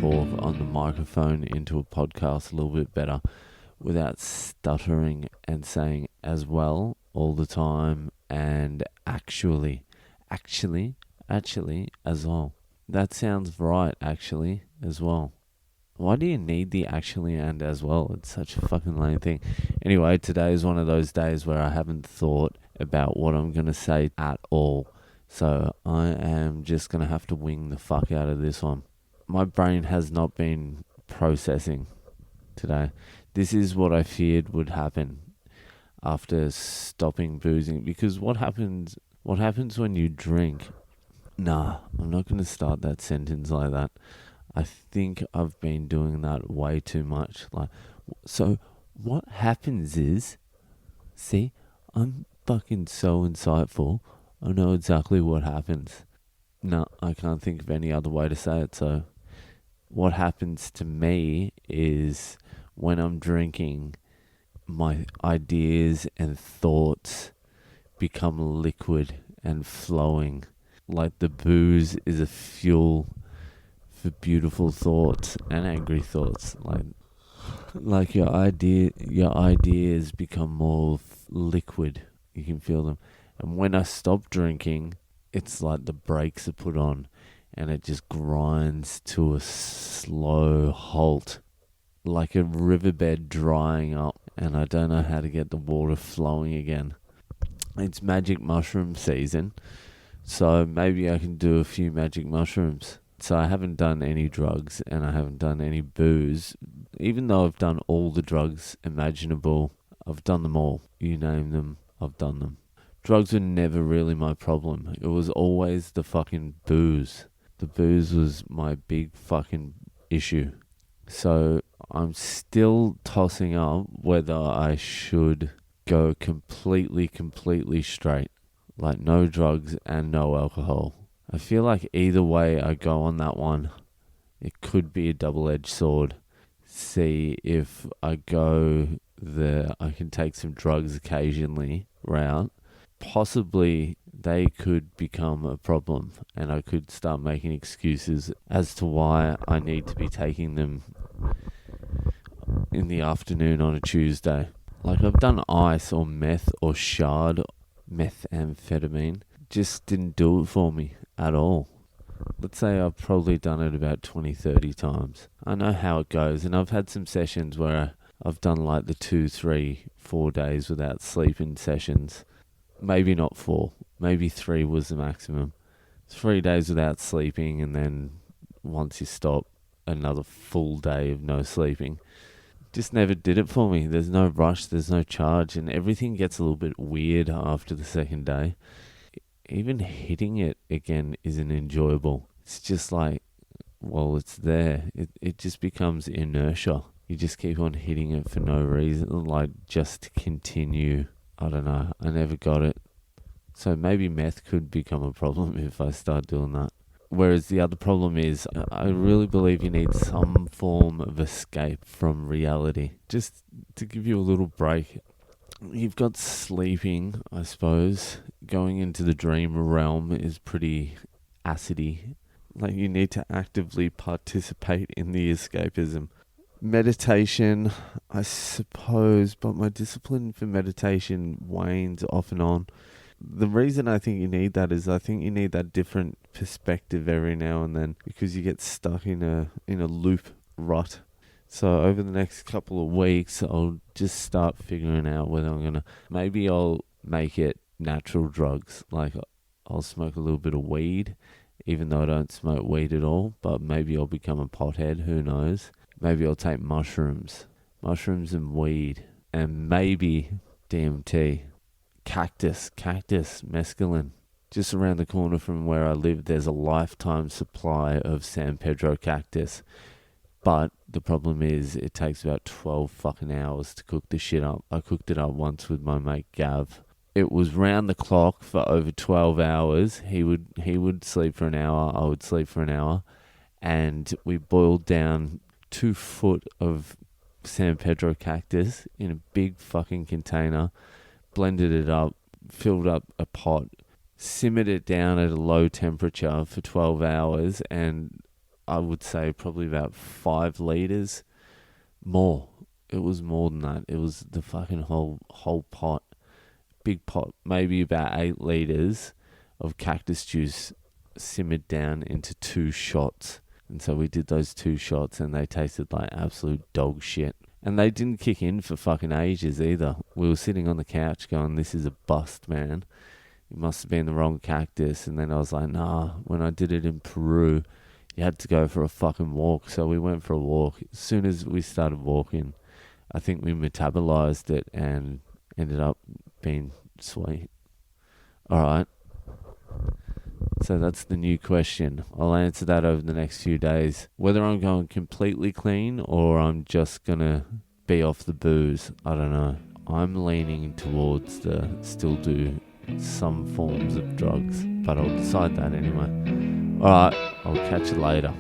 talk on the microphone into a podcast a little bit better without stuttering and saying as well all the time and actually as well. That sounds right, actually, as well. Why do you need the actually and as well? It's such a fucking lame thing. Anyway, today is one of those days where I haven't thought about what I'm going to say at all. So I am just going to have to wing the fuck out of this one. My brain has not been processing today. This is what I feared would happen after stopping boozing. Because what happens when you drink? Nah, I'm not going to start that sentence like that. I think I've been doing that way too much. So what happens is, see, I'm fucking so insightful. I know exactly what happens. No, I can't think of any other way to say it. So what happens to me is when I'm drinking, my ideas and thoughts become liquid and flowing. Like the booze is a fuel for beautiful thoughts and angry thoughts. Like your ideas become more liquid. You can feel them. And when I stop drinking, it's like the brakes are put on and it just grinds to a slow halt. Like a riverbed drying up and I don't know how to get the water flowing again. It's magic mushroom season, so maybe I can do a few magic mushrooms. So I haven't done any drugs and I haven't done any booze. Even though I've done all the drugs imaginable, I've done them all. You name them, I've done them. Drugs were never really my problem. It was always the fucking booze. The booze was my big fucking issue. So I'm still tossing up whether I should go completely straight. Like no drugs and no alcohol. I feel like either way I go on that one, it could be a double-edged sword. See if I go I can take some drugs occasionally route. Possibly they could become a problem and I could start making excuses as to why I need to be taking them in the afternoon on a Tuesday. Like I've done ice or meth or shard, methamphetamine. Just didn't do it for me at all. Let's say I've probably done it about 20, 30 times. I know how it goes, and I've had some sessions where I've done like the 2, 3, 4 days without sleeping sessions. Maybe not 4, maybe 3 was the maximum. 3 days without sleeping, and then once you stop, another full day of no sleeping. Just never did it for me. There's no rush, there's no charge, and everything gets a little bit weird after the second day. Even hitting it again isn't enjoyable. It's just like, well, it's there. It just becomes inertia. You just keep on hitting it for no reason, like just to continue. I don't know. I never got it. So maybe meth could become a problem if I start doing that. Whereas the other problem is, I really believe you need some form of escape from reality. Just to give you a little break. You've got sleeping, I suppose. Going into the dream realm is pretty acidy. Like you need to actively participate in the escapism. Meditation, I suppose, but my discipline for meditation wanes off and on. The reason I think you need that is I think you need that different perspective every now and then because you get stuck in a loop rut. So over the next couple of weeks, I'll just start figuring out whether I'm going to... Maybe I'll make it natural drugs. Like I'll smoke a little bit of weed, even though I don't smoke weed at all. But maybe I'll become a pothead, who knows. Maybe I'll take mushrooms and weed. And maybe DMT. Cactus, mescaline. Just around the corner from where I live, there's a lifetime supply of San Pedro cactus. But the problem is it takes about 12 fucking hours to cook the shit up. I cooked it up once with my mate Gav. It was round the clock for over 12 hours. He would sleep for an hour, I would sleep for an hour. And we boiled down 2 foot of San Pedro cactus in a big fucking container, blended it up, filled up a pot, simmered it down at a low temperature for 12 hours, and I would say probably about 5 liters more. It was more than that. It was the fucking whole pot, big pot, maybe about 8 liters of cactus juice simmered down into 2 shots. And so we did those 2 shots and they tasted like absolute dog shit. And they didn't kick in for fucking ages either. We were sitting on the couch going, this is a bust, man. It must have been the wrong cactus. And then I was like, nah, when I did it in Peru, you had to go for a fucking walk. So we went for a walk. As soon as we started walking, I think we metabolized it and ended up being sweet. Alright. So that's the new question. I'll answer that over the next few days. Whether I'm going completely clean or I'm just going to be off the booze, I don't know. I'm leaning towards the still do some forms of drugs, but I'll decide that anyway. Alright, I'll catch you later.